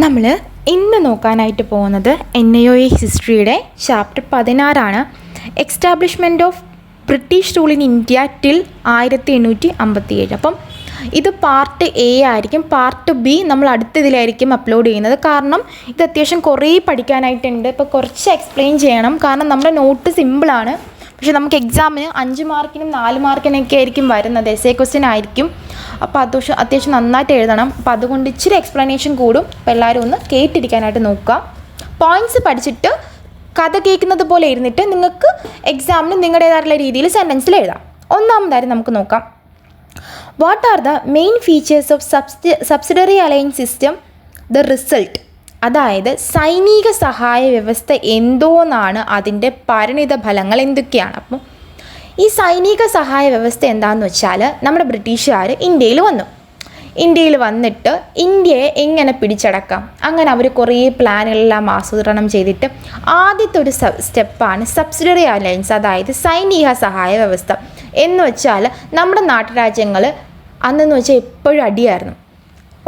നമ്മൾ ഇന്ന് നോക്കാനായിട്ട് പോകുന്നത് NIOA ഹിസ്റ്ററിയുടെ chapter 16 establishment of British rule in India till 1857. അപ്പം ഇത് പാർട്ട് A ആയിരിക്കും. പാർട്ട് B നമ്മൾ അടുത്തതിലായിരിക്കും അപ്ലോഡ് ചെയ്യുന്നത്. കാരണം ഇത് അത്യാവശ്യം കുറേ പഠിക്കാനായിട്ടുണ്ട്. ഇപ്പോൾ കുറച്ച് എക്സ്പ്ലെയിൻ ചെയ്യണം. കാരണം നമ്മുടെ നോട്ട് സിമ്പിളാണ്, പക്ഷേ നമുക്ക് എക്സാമിന് 5 മാർക്കിനും 4 മാർക്കിനൊക്കെ ആയിരിക്കും വരുന്നത്. എസ്സേ ക്വസ്റ്റ്യൻ ആയിരിക്കും. അപ്പോൾ അത്യാവശ്യം നന്നായിട്ട് എഴുതണം. അപ്പോൾ അതുകൊണ്ട് ഇച്ചിരി എക്സ്പ്ലനേഷൻ കൂടും. അപ്പോൾ എല്ലാവരും ഒന്ന് കേട്ടിരിക്കാനായിട്ട് നോക്കുക. പോയിൻറ്റ്സ് പഠിച്ചിട്ട് കഥ കേൾക്കുന്നത് പോലെ ഇരുന്നിട്ട് നിങ്ങൾക്ക് എക്സാമിന് നിങ്ങളുടേതായിട്ടുള്ള രീതിയിൽ സെൻറ്റൻസിൽ എഴുതാം. ഒന്നാമതായി നമുക്ക് നോക്കാം. What are the main features of subsidiary alliance system? The result, അതായത് സൈനിക സഹായ വ്യവസ്ഥ എന്തോന്നാണ്, അതിൻ്റെ പരിണിത ഫലങ്ങൾ എന്തൊക്കെയാണ്. അപ്പം ഈ സൈനിക സഹായ വ്യവസ്ഥ എന്താണെന്ന് വെച്ചാൽ, നമ്മുടെ ബ്രിട്ടീഷുകാർ ഇന്ത്യയിൽ വന്നിട്ട് ഇന്ത്യയെ എങ്ങനെ പിടിച്ചടക്കാം, അങ്ങനെ അവർ കുറേ പ്ലാനുകളെല്ലാം ആസൂത്രണം ചെയ്തിട്ട് ആദ്യത്തെ ഒരു സ്റ്റെപ്പാണ് സബ്സിഡറി അലയൻസ്, അതായത് സൈനിക സഹായ വ്യവസ്ഥ. എന്ന് വെച്ചാൽ നമ്മുടെ നാട്ടുരാജ്യങ്ങൾ അന്നെന്ന് വെച്ചാൽ എപ്പോഴും അടിയായിരുന്നു.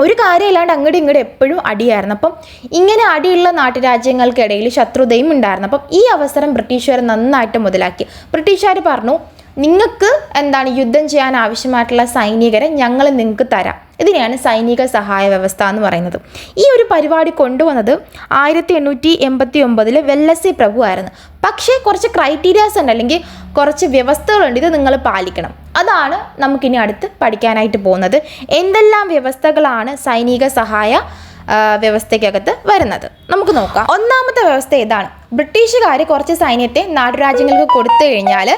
ഒരു കാര്യമില്ലാണ്ട് അങ്ങോട്ടും ഇങ്ങോട്ടും എപ്പോഴും അടിയായിരുന്നു. അപ്പം ഇങ്ങനെ അടിയുള്ള നാട്ടുരാജ്യങ്ങൾക്കിടയിൽ ശത്രുതയും ഉണ്ടായിരുന്നു. അപ്പം ഈ അവസരം ബ്രിട്ടീഷുകാർ നന്നായിട്ട് മുതലാക്കി. ബ്രിട്ടീഷുകാർ പറഞ്ഞു, നിങ്ങൾക്ക് യുദ്ധം ചെയ്യാൻ ആവശ്യമായിട്ടുള്ള സൈനികരെ ഞങ്ങൾ നിങ്ങൾക്ക് തരാം. ഇതിനെയാണ് സൈനിക സഹായ വ്യവസ്ഥ എന്ന് പറയുന്നത്. ഈ ഒരു പരിപാടി കൊണ്ടുവന്നത് 1889 വെല്ലസി പ്രഭു ആയിരുന്നു. പക്ഷേ കുറച്ച് ക്രൈറ്റീരിയാസ് ഉണ്ട്, അല്ലെങ്കിൽ കുറച്ച് വ്യവസ്ഥകളുണ്ട്. ഇത് നിങ്ങൾ പാലിക്കണം. അതാണ് നമുക്കിനി അടുത്ത് പഠിക്കാനായിട്ട് പോകുന്നത്. എന്തെല്ലാം വ്യവസ്ഥകളാണ് സൈനിക സഹായ വ്യവസ്ഥയ്ക്കകത്ത് വരുന്നത് നമുക്ക് നോക്കാം. ഒന്നാമത്തെ വ്യവസ്ഥ ഇതാണ്. ബ്രിട്ടീഷുകാർ കുറച്ച് സൈന്യത്തെ നാട്ടുരാജ്യങ്ങൾക്ക് കൊടുത്തു കഴിഞ്ഞാൽ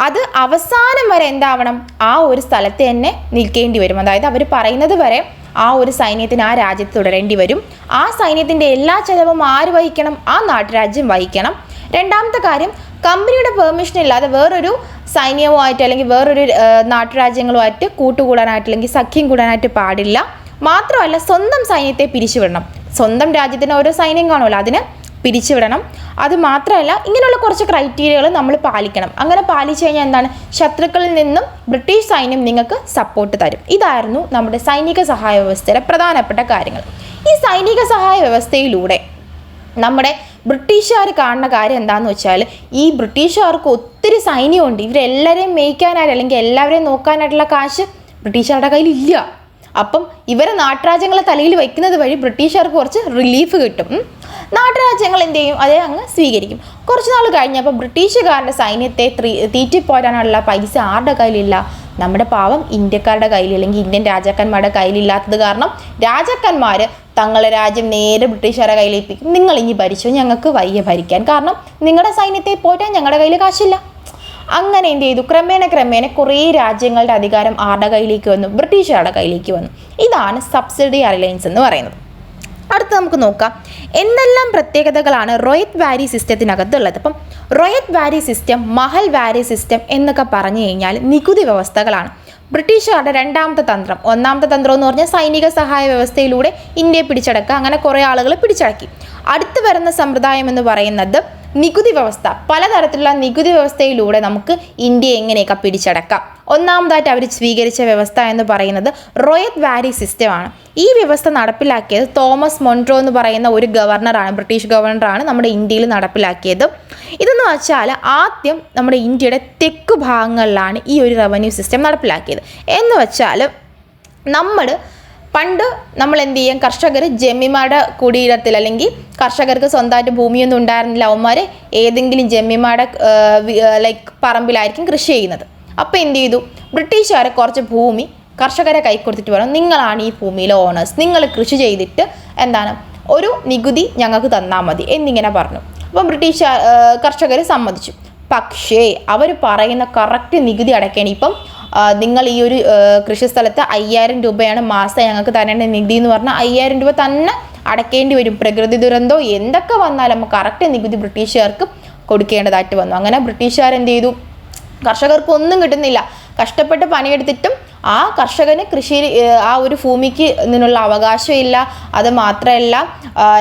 അത് അവസാനം വരെ എന്താവണം, ആ ഒരു സ്ഥലത്ത് തന്നെ നിൽക്കേണ്ടി വരും. അതായത് അവർ പറയുന്നത് വരെ ആ ഒരു സൈന്യത്തിന് ആ രാജ്യത്ത് തുടരേണ്ടി വരും. ആ സൈന്യത്തിൻ്റെ എല്ലാ ചെലവും ആര് വഹിക്കണം? ആ നാട്ടുരാജ്യം വഹിക്കണം. രണ്ടാമത്തെ കാര്യം, കമ്പനിയുടെ പെർമിഷൻ ഇല്ലാതെ വേറൊരു സൈന്യവുമായിട്ട് അല്ലെങ്കിൽ വേറൊരു നാട്ടുരാജ്യങ്ങളുമായിട്ട് കൂട്ടുകൂടാനായിട്ട് അല്ലെങ്കിൽ സഖ്യം കൂടാനായിട്ട് പാടില്ല. മാത്രമല്ല സ്വന്തം സൈന്യത്തെ പിരിച്ചുവിടണം. സ്വന്തം രാജ്യത്തിന് ഓരോ സൈന്യം കാണുമല്ലോ, അതിന് പിരിച്ചുവിടണം. അത് മാത്രമല്ല ഇങ്ങനെയുള്ള കുറച്ച് ക്രൈറ്റീരിയകൾ നമ്മൾ പാലിക്കണം. അങ്ങനെ പാലിച്ചു കഴിഞ്ഞാൽ എന്താണ്, ശത്രുക്കളിൽ നിന്നും ബ്രിട്ടീഷ് സൈന്യം നിങ്ങൾക്ക് സപ്പോർട്ട് തരും. ഇതായിരുന്നു നമ്മുടെ സൈനിക സഹായ വ്യവസ്ഥയിലെ പ്രധാനപ്പെട്ട കാര്യങ്ങൾ. ഈ സൈനിക സഹായ വ്യവസ്ഥയിലൂടെ നമ്മുടെ ബ്രിട്ടീഷുകാർ കാണുന്ന കാര്യം എന്താണെന്ന് വെച്ചാൽ, ഈ ബ്രിട്ടീഷുകാർക്ക് ഒത്തിരി സൈന്യമുണ്ട്. ഇവരെല്ലാവരെയും മേയ്ക്കാനായിട്ട് അല്ലെങ്കിൽ എല്ലാവരെയും നോക്കാനായിട്ടുള്ള കാശ് ബ്രിട്ടീഷുകാരുടെ കയ്യിലില്ല. അപ്പം ഇവരെ നാട്ടുരാജ്യങ്ങളെ തലയിൽ വയ്ക്കുന്നത് വഴി ബ്രിട്ടീഷുകാർക്ക് കുറച്ച് റിലീഫ് കിട്ടും. നാട്ടുരാജ്യങ്ങൾ എന്ത് ചെയ്യും, അതേ അങ്ങ് സ്വീകരിക്കും. കുറച്ച് നാൾ കഴിഞ്ഞപ്പോൾ ബ്രിട്ടീഷുകാരുടെ സൈന്യത്തെ തീറ്റിപ്പോരാനുള്ള പൈസ ആരുടെ കയ്യിലില്ല? നമ്മുടെ പാവം ഇന്ത്യക്കാരുടെ കയ്യിൽ, അല്ലെങ്കിൽ ഇന്ത്യൻ രാജാക്കന്മാരുടെ കയ്യിലില്ലാത്തത് കാരണം രാജാക്കന്മാർ തങ്ങളുടെ രാജ്യം നേരെ ബ്രിട്ടീഷുകാരുടെ കയ്യിലേൽപ്പിക്കും. നിങ്ങൾ ഇനി ഭരിച്ചോ, ഞങ്ങൾക്ക് വയ്യ ഭരിക്കാൻ, കാരണം നിങ്ങളുടെ സൈന്യത്തെ പോറ്റാൻ ഞങ്ങളുടെ കയ്യിൽ കാശില്ല. അങ്ങനെ എന്ത് ചെയ്തു, ക്രമേണ കുറേ രാജ്യങ്ങളുടെ അധികാരം ആരുടെ കയ്യിലേക്ക് വന്നു? ബ്രിട്ടീഷുകാരുടെ കയ്യിലേക്ക് വന്നു. ഇതാണ് സബ്സിഡറി അലയൻസ് എന്ന് പറയുന്നത്. അടുത്ത് നമുക്ക് നോക്കാം, എന്തെല്ലാം പ്രത്യേകതകളാണ് റോയത്ത് വാരി സിസ്റ്റത്തിനകത്തുള്ളത്. അപ്പം റോയത്ത് വാരി സിസ്റ്റം, മഹൽ വാരി സിസ്റ്റം എന്നൊക്കെ പറഞ്ഞു കഴിഞ്ഞാൽ നികുതി വ്യവസ്ഥകളാണ്. ബ്രിട്ടീഷുകാരുടെ രണ്ടാമത്തെ തന്ത്രം. ഒന്നാമത്തെ തന്ത്രം എന്ന് പറഞ്ഞാൽ സൈനിക സഹായ വ്യവസ്ഥയിലൂടെ ഇന്ത്യയെ പിടിച്ചടക്കുക, അങ്ങനെ കുറേ ആളുകൾ പിടിച്ചടക്കി. അടുത്ത് വരുന്ന സമ്പ്രദായം എന്ന് പറയുന്നത് നികുതി വ്യവസ്ഥ. പലതരത്തിലുള്ള നികുതി വ്യവസ്ഥയിലൂടെ നമുക്ക് ഇന്ത്യയെ എങ്ങനെയൊക്കെ പിടിച്ചടക്കാം. ഒന്നാമതായിട്ട് അവർ സ്വീകരിച്ച വ്യവസ്ഥ എന്ന് പറയുന്നത് റോയത്ത് വാരി സിസ്റ്റമാണ്. ഈ വ്യവസ്ഥ നടപ്പിലാക്കിയത് തോമസ് മൊൺട്രോ എന്ന് പറയുന്ന ഒരു ഗവർണറാണ്, ബ്രിട്ടീഷ് ഗവർണറാണ് നമ്മുടെ ഇന്ത്യയിൽ നടപ്പിലാക്കിയത്. ഇതെന്ന് വെച്ചാൽ ആദ്യം നമ്മുടെ ഇന്ത്യയുടെ തെക്ക് ഭാഗങ്ങളിലാണ് ഈ ഒരു റവന്യൂ സിസ്റ്റം നടപ്പിലാക്കിയത്. എന്ന് വെച്ചാൽ നമ്മൾ എന്ത് ചെയ്യും, കർഷകർ ജമ്മിമാരുടെ കുടിയിടത്തിൽ, അല്ലെങ്കിൽ കർഷകർക്ക് സ്വന്തമായിട്ട് ഭൂമിയൊന്നും ഉണ്ടായിരുന്നില്ല, അവന്മാർ ഏതെങ്കിലും ജമ്മിമാരുടെ പറമ്പിലായിരിക്കും കൃഷി ചെയ്യുന്നത്. അപ്പോൾ എന്ത് ചെയ്തു, ബ്രിട്ടീഷുകാരെ കുറച്ച് ഭൂമി കർഷകരെ കൈ കൊടുത്തിട്ട് വേണം, നിങ്ങളാണ് ഈ ഭൂമിയിലെ ഓണേഴ്സ്, നിങ്ങൾ കൃഷി ചെയ്തിട്ട് ഒരു നികുതി ഞങ്ങൾക്ക് തന്നാൽ മതി എന്നിങ്ങനെ പറഞ്ഞു. അപ്പം കർഷകർ സമ്മതിച്ചു. പക്ഷേ അവർ പറയുന്ന കറക്റ്റ് നികുതി അടയ്ക്കണം. ഇപ്പം നിങ്ങൾ ഈ ഒരു കൃഷിസ്ഥലത്ത് 5000 രൂപയാണ് മാസം ഞങ്ങൾക്ക് തരേണ്ട നികുതി എന്ന് പറഞ്ഞാൽ 5000 രൂപ തന്നെ അടയ്ക്കേണ്ടി വരും. പ്രകൃതി ദുരന്തോ എന്തൊക്കെ വന്നാലും നമുക്ക് കറക്റ്റ് നികുതി ബ്രിട്ടീഷുകാർക്ക് കൊടുക്കേണ്ടതായിട്ട് വന്നു. അങ്ങനെ ബ്രിട്ടീഷുകാർ എന്ത് ചെയ്തു, കർഷകർക്ക് ഒന്നും കിട്ടുന്നില്ല, കഷ്ടപ്പെട്ട് പണിയെടുത്തിട്ടും ആ കർഷകന് കൃഷി ആ ഒരു ഭൂമിക്ക് നിന്നുള്ള അവകാശമില്ല. അത് മാത്രമല്ല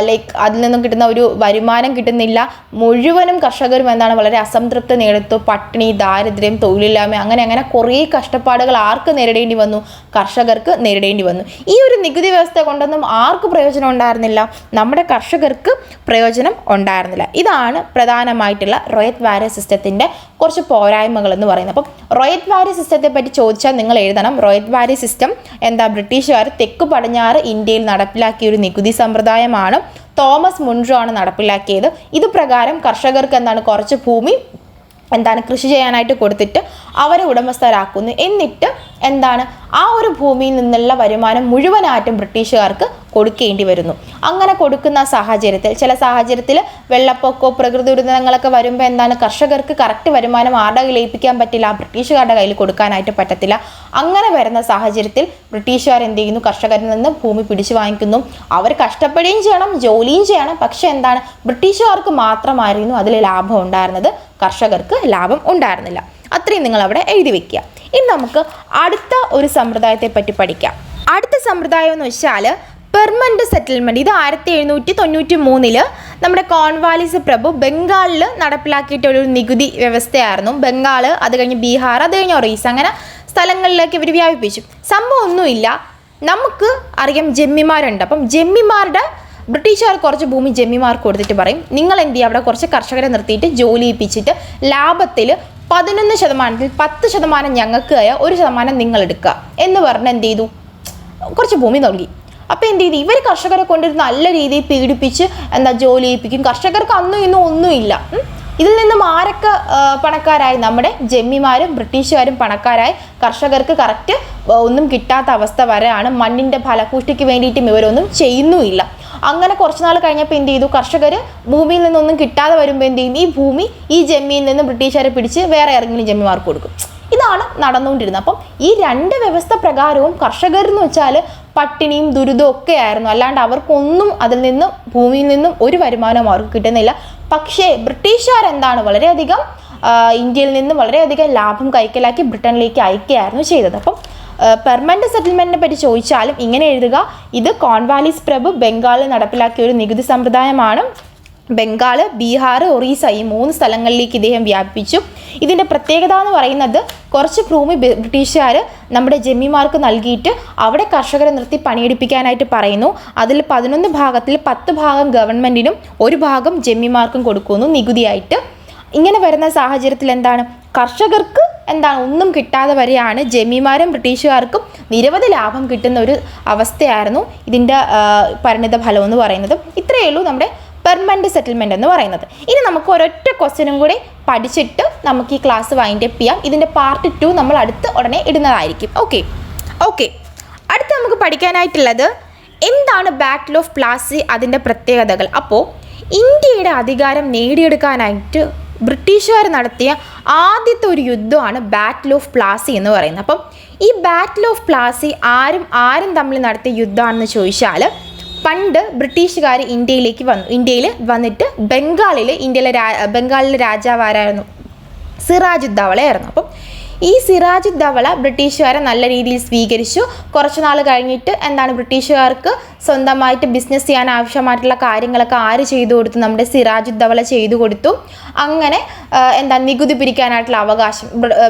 ലൈക്ക് അതിൽ നിന്നും കിട്ടുന്ന ഒരു വരുമാനം കിട്ടുന്നില്ല. മുഴുവനും കർഷകരും എന്താണ് വളരെ അസംതൃപ്തി നേടുത്തു. പട്ടിണി, ദാരിദ്ര്യം, തൊഴിലില്ലായ്മ, അങ്ങനെ കുറേ കഷ്ടപ്പാടുകൾ ആർക്ക് നേരിടേണ്ടി വന്നു? കർഷകർക്ക് നേരിടേണ്ടി വന്നു. ഈ ഒരു നികുതി വ്യവസ്ഥ കൊണ്ടൊന്നും ആർക്ക് പ്രയോജനം ഉണ്ടായിരുന്നില്ല? നമ്മുടെ കർഷകർക്ക് പ്രയോജനം ഉണ്ടായിരുന്നില്ല. ഇതാണ് പ്രധാനമായിട്ടുള്ള റോയത്ത് വാരി സിസ്റ്റത്തിൻ്റെ കുറച്ച് പോരായ്മകൾ എന്ന് പറയുന്നത്. അപ്പം റോയത്ത് വാരി സിസ്റ്റത്തെ പറ്റി ചോദിച്ചാൽ നിങ്ങൾ എഴുതണം. റോയത്ത് വാരി സിസ്റ്റം എന്താ? ബ്രിട്ടീഷുകാർ തെക്ക് പടിഞ്ഞാറ് ഇന്ത്യയിൽ നടപ്പിലാക്കിയ ഒരു നികുതി സമ്പ്രദായമാണ്. തോമസ് മുൻറോ ആണ് നടപ്പിലാക്കിയത്. ഇത് പ്രകാരം കർഷകർക്ക് എന്താണ് കുറച്ച് ഭൂമി കൃഷി ചെയ്യാനായിട്ട് കൊടുത്തിട്ട് അവരെ ഉടമസ്ഥരാക്കുന്നു. എന്നിട്ട് എന്താണ് ആ ഒരു ഭൂമിയിൽ നിന്നുള്ള വരുമാനം മുഴുവനായിട്ടും ബ്രിട്ടീഷുകാർക്ക് കൊടുക്കേണ്ടി വരുന്നു. അങ്ങനെ കൊടുക്കുന്ന സാഹചര്യത്തിൽ ചില സാഹചര്യത്തിൽ വെള്ളപ്പൊക്കമോ പ്രകൃതി ദുരന്തങ്ങളൊക്കെ വരുമ്പോൾ എന്താണ് കർഷകർക്ക് കറക്റ്റ് വരുമാനം ആരുടെ കയ്യിൽ ഏൽപ്പിക്കാൻ പറ്റില്ല? ബ്രിട്ടീഷുകാരുടെ കയ്യിൽ കൊടുക്കാനായിട്ട് പറ്റത്തില്ല. അങ്ങനെ വരുന്ന സാഹചര്യത്തിൽ ബ്രിട്ടീഷുകാർ എന്ത് ചെയ്യുന്നു? കർഷകരിൽ നിന്ന് ഭൂമി പിടിച്ചു വാങ്ങിക്കുന്നു. അവർ കഷ്ടപ്പെടുകയും ചെയ്യണം, ജോലിയും ചെയ്യണം. പക്ഷെ എന്താണ് ബ്രിട്ടീഷുകാർക്ക് മാത്രമായിരുന്നു അതിൽ ലാഭം ഉണ്ടായിരുന്നത്, കർഷകർക്ക് ലാഭം ഉണ്ടായിരുന്നില്ല. അത്രയും നിങ്ങൾ അവിടെ എഴുതി വെക്കുക. ഇനി നമുക്ക് അടുത്ത ഒരു സമ്പ്രദായത്തെ പറ്റി പഠിക്കാം. അടുത്ത സമ്പ്രദായം എന്ന് വെച്ചാൽ പെർമനന്റ് സെറ്റിൽമെൻറ്റ്. ഇത് 1793 നമ്മുടെ കോൺവാലിസ് പ്രഭു ബംഗാളിൽ നടപ്പിലാക്കിയിട്ടൊരു നികുതി വ്യവസ്ഥയായിരുന്നു. ബംഗാൾ, അത് കഴിഞ്ഞ് ബീഹാർ, അത് കഴിഞ്ഞ് ഒറീസ, അങ്ങനെ സ്ഥലങ്ങളിലേക്ക് ഇവർ വ്യാപിപ്പിച്ചു. സംഭവം ഒന്നുമില്ല. നമുക്ക് അറിയാം ജമ്മിമാരുണ്ട്. അപ്പം ജമ്മിമാരുടെ ബ്രിട്ടീഷുകാർ കുറച്ച് ഭൂമി ജമ്മിമാർക്ക് കൊടുത്തിട്ട് പറയും നിങ്ങൾ എന്ത് ചെയ്യുക, അവിടെ കുറച്ച് കർഷകരെ നിർത്തിയിട്ട് ജോലി ചെയ്യിപ്പിച്ചിട്ട് ലാഭത്തിൽ 11% 10% ഞങ്ങൾക്ക് 1% നിങ്ങൾ എടുക്കുക എന്ന് പറഞ്ഞ് എന്ത് ചെയ്തു? കുറച്ച് ഭൂമി നൽകി. അപ്പോൾ എന്ത് ചെയ്തു? ഇവർ കർഷകരെ കൊണ്ടിരുന്ന് നല്ല രീതിയിൽ പീഡിപ്പിച്ച് ജോലി ചെയ്യിപ്പിക്കും. കർഷകർക്ക് അന്നും ഇന്നും ഒന്നുമില്ല. ഇതിൽ നിന്നും ആരൊക്കെ പണക്കാരായി? നമ്മുടെ ജമ്മിമാരും ബ്രിട്ടീഷുകാരും പണക്കാരായി. കർഷകർക്ക് കറക്റ്റ് ഒന്നും കിട്ടാത്ത അവസ്ഥ വരെയാണ്. മണ്ണിൻ്റെ ഫലപുഷ്ടിക്ക് വേണ്ടിയിട്ടും ഇവരൊന്നും ചെയ്യുന്നുമില്ല. അങ്ങനെ കുറച്ച് നാൾ കഴിഞ്ഞപ്പോൾ എന്ത് ചെയ്തു? കർഷകർ ഭൂമിയിൽ നിന്നൊന്നും കിട്ടാതെ വരുമ്പോൾ എന്ത് ചെയ്യും? ഈ ഭൂമി ഈ ജമ്മിയിൽ നിന്ന് ബ്രിട്ടീഷുകാരെ പിടിച്ച് വേറെ ആരെങ്കിലും ജമ്മിമാർക്ക് കൊടുക്കും. ഇതാണ് നടന്നുകൊണ്ടിരുന്നത്. അപ്പം ഈ രണ്ട് വ്യവസ്ഥ പ്രകാരവും കർഷകരെന്ന് വെച്ചാൽ പട്ടിണിയും ദുരിതവും ഒക്കെ ആയിരുന്നു. അല്ലാണ്ട് അവർക്കൊന്നും അതിൽ നിന്നും ഭൂമിയിൽ നിന്നും ഒരു വരുമാനവും അവർക്ക് കിട്ടുന്നില്ല. പക്ഷേ ബ്രിട്ടീഷുകാരെന്താണ് വളരെയധികം ഇന്ത്യയിൽ നിന്ന് വളരെയധികം ലാഭം കൈക്കലാക്കി ബ്രിട്ടനിലേക്ക് അയക്കുകയായിരുന്നു ചെയ്തത്. അപ്പം പെർമനന്റ് സെറ്റിൽമെൻറ്റിനെ പറ്റി ചോദിച്ചാലും ഇങ്ങനെ എഴുതുക. ഇത് കോൺവാലിസ് പ്രഭു ബംഗാളിൽ നടപ്പിലാക്കിയ ഒരു നികുതി സമ്പ്രദായമാണ്. ബംഗാൾ, ബീഹാർ, ഒറീസ ഈ 3 സ്ഥലങ്ങളിലേക്ക് ഇദ്ദേഹം വ്യാപിപ്പിച്ചു. ഇതിൻ്റെ പ്രത്യേകത എന്ന് പറയുന്നത് കുറച്ച് ഭൂമി ബ്രിട്ടീഷുകാർ നമ്മുടെ ജമ്മിമാർക്ക് നൽകിയിട്ട് അവിടെ കർഷകരെ നിർത്തി പണിയെടുപ്പിക്കാനായിട്ട് പറയുന്നു. അതിൽ 11 ഭാഗത്തിൽ 10 ഭാഗം ഗവൺമെൻറ്റിനും 1 ഭാഗം ജമ്മിമാർക്കും കൊടുക്കുന്നു നികുതിയായിട്ട്. ഇങ്ങനെ വരുന്ന സാഹചര്യത്തിൽ എന്താണ് കർഷകർക്ക് ഒന്നും കിട്ടാതെ വരെയാണ് ജമ്മിമാരും ബ്രിട്ടീഷുകാർക്കും നിരവധി ലാഭം കിട്ടുന്ന ഒരു അവസ്ഥയായിരുന്നു ഇതിൻ്റെ പരിണിത ഫലം എന്ന് പറയുന്നത്. ഇത്രയേ ഉള്ളൂ നമ്മുടെ പെർമനന്റ് സെറ്റിൽമെൻറ്റ് എന്ന് പറയുന്നത്. ഇനി നമുക്ക് ഒരൊറ്റ ക്വസ്റ്റ്യനും കൂടി പഠിച്ചിട്ട് നമുക്ക് ഈ ക്ലാസ് വൈൻഡ് അപ്പ് ചെയ്യാം. ഇതിൻ്റെ പാർട്ട് 2 നമ്മൾ ഉടനെ ഇടുന്നതായിരിക്കും. ഓക്കെ അടുത്ത് നമുക്ക് പഠിക്കാനായിട്ടുള്ളത് എന്താണ് ബാറ്റിൽ ഓഫ് പ്ലാസി, അതിൻ്റെ പ്രത്യേകതകൾ. അപ്പോൾ ഇന്ത്യയുടെ അധികാരം നേടിയെടുക്കാനായിട്ട് ബ്രിട്ടീഷുകാർ നടത്തിയ ആദ്യത്തെ ഒരു യുദ്ധമാണ് ബാറ്റിൽ ഓഫ് പ്ലാസി എന്ന് പറയുന്നത്. അപ്പം ഈ ബാറ്റിൽ ഓഫ് പ്ലാസി ആരും തമ്മിൽ നടത്തിയ യുദ്ധമാണെന്ന് ചോദിച്ചാൽ പണ്ട് ബ്രിട്ടീഷുകാർ ഇന്ത്യയിൽ വന്നിട്ട് ബംഗാളിലെ രാജാവാരായിരുന്നു? സിറാജുദ്ദൗളയായിരുന്നു. അപ്പം ഈ സിറാജുദ്ദൗള ബ്രിട്ടീഷുകാരെ നല്ല രീതിയിൽ സ്വീകരിച്ചു. കുറച്ച് നാൾ കഴിഞ്ഞിട്ട് ബ്രിട്ടീഷുകാർക്ക് സ്വന്തമായിട്ട് ബിസിനസ് ചെയ്യാൻ ആവശ്യമായിട്ടുള്ള കാര്യങ്ങളൊക്കെ ആര് ചെയ്തു കൊടുത്തു? നമ്മുടെ സിറാജുദ്ദൗള ചെയ്തു കൊടുത്തു. അങ്ങനെ നികുതി പിരിക്കാനായിട്ടുള്ള അവകാശം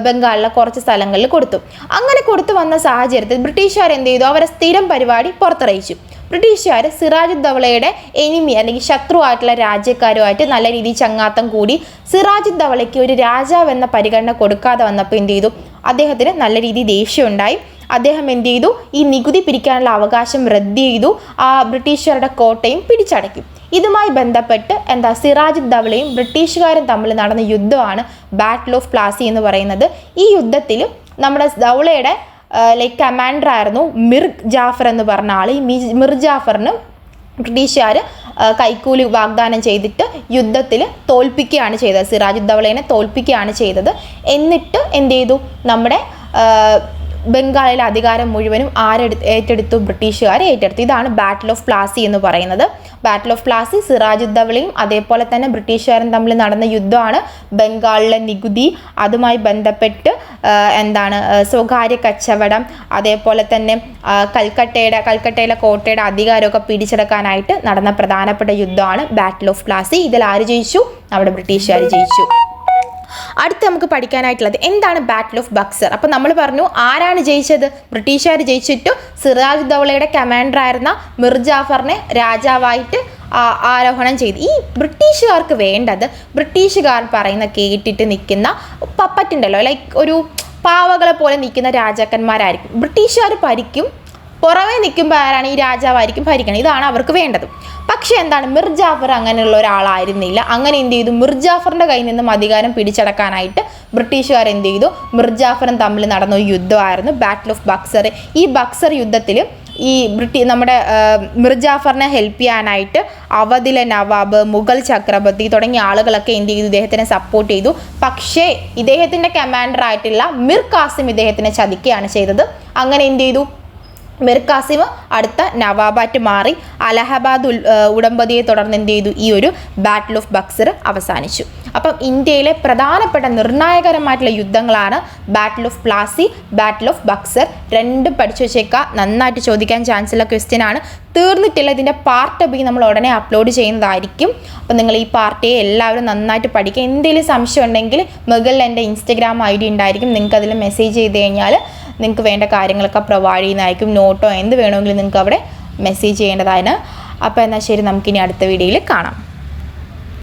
ബംഗാളിലെ കുറച്ച് സ്ഥലങ്ങളിൽ കൊടുത്തു. അങ്ങനെ കൊടുത്തു വന്ന സാഹചര്യത്തിൽ ബ്രിട്ടീഷുകാർ എന്ത് ചെയ്തു? അവരെ സ്ഥിരം പരിപാടി പുറത്തറിയിച്ചു. ബ്രിട്ടീഷുകാർ സിറാജുദ്ദൗളയുടെ എനിമി അല്ലെങ്കിൽ ശത്രുവായിട്ടുള്ള രാജ്യക്കാരുമായിട്ട് നല്ല രീതിയിൽ ചങ്ങാത്തം കൂടി സിറാജുദ്ദൗളയ്ക്ക് ഒരു രാജാവ് എന്ന പരിഗണന കൊടുക്കാതെ വന്നപ്പോൾ എന്ത് ചെയ്തു? അദ്ദേഹത്തിന് നല്ല രീതിയിൽ ദേഷ്യമുണ്ടായി. അദ്ദേഹം എന്ത് ചെയ്തു? ഈ നികുതി പിരിക്കാനുള്ള അവകാശം റദ്ദ് ചെയ്തു. ആ ബ്രിട്ടീഷുകാരുടെ കോട്ടയും പിടിച്ചടക്കി. ഇതുമായി ബന്ധപ്പെട്ട് സിറാജുദ്ദൗളയും ബ്രിട്ടീഷുകാരും തമ്മിൽ നടന്ന യുദ്ധമാണ് ബാറ്റിൽ ഓഫ് പ്ലാസി എന്ന് പറയുന്നത്. ഈ യുദ്ധത്തിൽ നമ്മുടെ ദൗളയുടെ കമാൻഡർ ആയിരുന്നു മിർ ജാഫർ എന്ന് പറഞ്ഞ ആൾ. ഈ മിർ ജാഫറിന് ബ്രിട്ടീഷുകാർ കൈക്കൂലി വാഗ്ദാനം ചെയ്തിട്ട് യുദ്ധത്തിൽ തോൽപ്പിക്കുകയാണ് ചെയ്തത്. സിറാജുദ്ദൗളയെ തോൽപ്പിക്കുകയാണ് ചെയ്തത്. എന്നിട്ട് എന്ത് ചെയ്തു? നമ്മുടെ ബംഗാളിലെ അധികാരം മുഴുവനും ഏറ്റെടുത്തു? ബ്രിട്ടീഷുകാർ ഏറ്റെടുത്തു. ഇതാണ് ബാറ്റിൽ ഓഫ് പ്ലാസി എന്ന് പറയുന്നത്. ബാറ്റിൽ ഓഫ് പ്ലാസി സിറാജുദ്ദൗളയും അതേപോലെ തന്നെ ബ്രിട്ടീഷുകാരും തമ്മിൽ നടന്ന യുദ്ധമാണ്. ബംഗാളിലെ നികുതി, അതുമായി ബന്ധപ്പെട്ട് സ്വകാര്യ കച്ചവടം, അതേപോലെ തന്നെ കൽക്കട്ടയിലെ കോട്ടയുടെ അധികാരമൊക്കെ പിടിച്ചെടുക്കാനായിട്ട് നടന്ന പ്രധാനപ്പെട്ട യുദ്ധമാണ് ബാറ്റിൽ ഓഫ് പ്ലാസി. ഇതിൽ ആര് ജയിച്ചു? അവിടെ ബ്രിട്ടീഷുകാർ ജയിച്ചു. അടുത്ത് നമുക്ക് പഠിക്കാനായിട്ടുള്ളത് എന്താണ് ബാറ്റിൽ ഓഫ് ബക്സർ. അപ്പം നമ്മൾ പറഞ്ഞു ആരാണ് ജയിച്ചത്? ബ്രിട്ടീഷുകാർ ജയിച്ചിട്ടു സിറാജുദ്ദൗളയുടെ കമാൻഡറായിരുന്ന മിർ ജാഫറിനെ രാജാവായിട്ട് ആരോഹണം ചെയ്തു. ഈ ബ്രിട്ടീഷുകാർക്ക് വേണ്ടത് ബ്രിട്ടീഷുകാർ പറയുന്ന കേട്ടിട്ട് നിൽക്കുന്ന പപ്പറ്റുണ്ടല്ലോ, ലൈക്ക് ഒരു പാവകളെ പോലെ നിൽക്കുന്ന രാജാക്കന്മാരായിരിക്കും. ബ്രിട്ടീഷുകാർ ഭരിക്കും, പുറമേ നിൽക്കുമ്പോൾ ആരാണ്? ഈ രാജാവായിരിക്കും ഭരിക്കണം. ഇതാണ് അവർക്ക് വേണ്ടത്. പക്ഷേ മിർ ജാഫർ അങ്ങനെയുള്ള ഒരാളായിരുന്നില്ല. അങ്ങനെ എന്ത് ചെയ്തു? മിർ ജാഫറിൻ്റെ കയ്യിൽ നിന്നും അധികാരം പിടിച്ചടക്കാനായിട്ട് ബ്രിട്ടീഷുകാർ എന്ത് ചെയ്തു? മിർ ജാഫറും തമ്മിൽ നടന്ന ഒരു യുദ്ധമായിരുന്നു ബാറ്റിൽ ഓഫ് ബക്സർ. ഈ ബക്സർ യുദ്ധത്തിൽ ഈ നമ്മുടെ മിർ ജാഫറിനെ ഹെൽപ്പ് ചെയ്യാനായിട്ട് അവധിലെ നവാബ്, മുഗൾ ചക്രവർത്തി തുടങ്ങിയ ആളുകളൊക്കെ എന്ത് ചെയ്തു? ഇദ്ദേഹത്തിനെ സപ്പോർട്ട് ചെയ്തു. പക്ഷേ ഇദ്ദേഹത്തിൻ്റെ കമാൻഡറായിട്ടുള്ള മിർ കാസിം ഇദ്ദേഹത്തിനെ ചതിക്കുകയാണ് ചെയ്തത്. അങ്ങനെ എന്ത് ചെയ്തു? മിർ കാസിം അടുത്ത നവാബായിട്ട് മാറി. അലഹബാദ് ഉടമ്പടിയെ തുടർന്ന് എന്ത് ചെയ്തു? ഈ ഒരു ബാറ്റിൽ ഓഫ് ബക്സർ അവസാനിച്ചു. അപ്പം ഇന്ത്യയിലെ പ്രധാനപ്പെട്ട നിർണായകരമായിട്ടുള്ള യുദ്ധങ്ങളാണ് battle of Plassey, battle of Buxar. രണ്ടും പഠിച്ചു വെച്ചേക്കുക. നന്നായിട്ട് ചോദിക്കാൻ ചാൻസ് ഉള്ള ക്വസ്റ്റ്യൻ ആണ്. തീർന്നിട്ടില്ല. ഇതിൻ്റെ പാർട്ട് ബി നമ്മൾ ഉടനെ അപ്ലോഡ് ചെയ്യുന്നതായിരിക്കും. അപ്പം നിങ്ങൾ ഈ പാർട്ടിയെ എല്ലാവരും നന്നായിട്ട് പഠിക്കുക. എന്തെങ്കിലും സംശയം ഉണ്ടെങ്കിൽ മുകളിൽ എൻ്റെ ഇൻസ്റ്റഗ്രാം ID ഉണ്ടായിരിക്കും. നിങ്ങൾക്ക് അതിൽ മെസ്സേജ് ചെയ്ത് കഴിഞ്ഞാൽ നിങ്ങൾക്ക് വേണ്ട കാര്യങ്ങളൊക്കെ പ്രൊവൈഡ് ചെയ്യുന്നതായിരിക്കും. നോട്ടോ എന്ത് വേണമെങ്കിലും നിങ്ങൾക്ക് അവിടെ മെസ്സേജ് ചെയ്യേണ്ടതാണ്. അപ്പോൾ എന്നാൽ ശരി, നമുക്കിനി അടുത്ത വീഡിയോയിൽ കാണാം.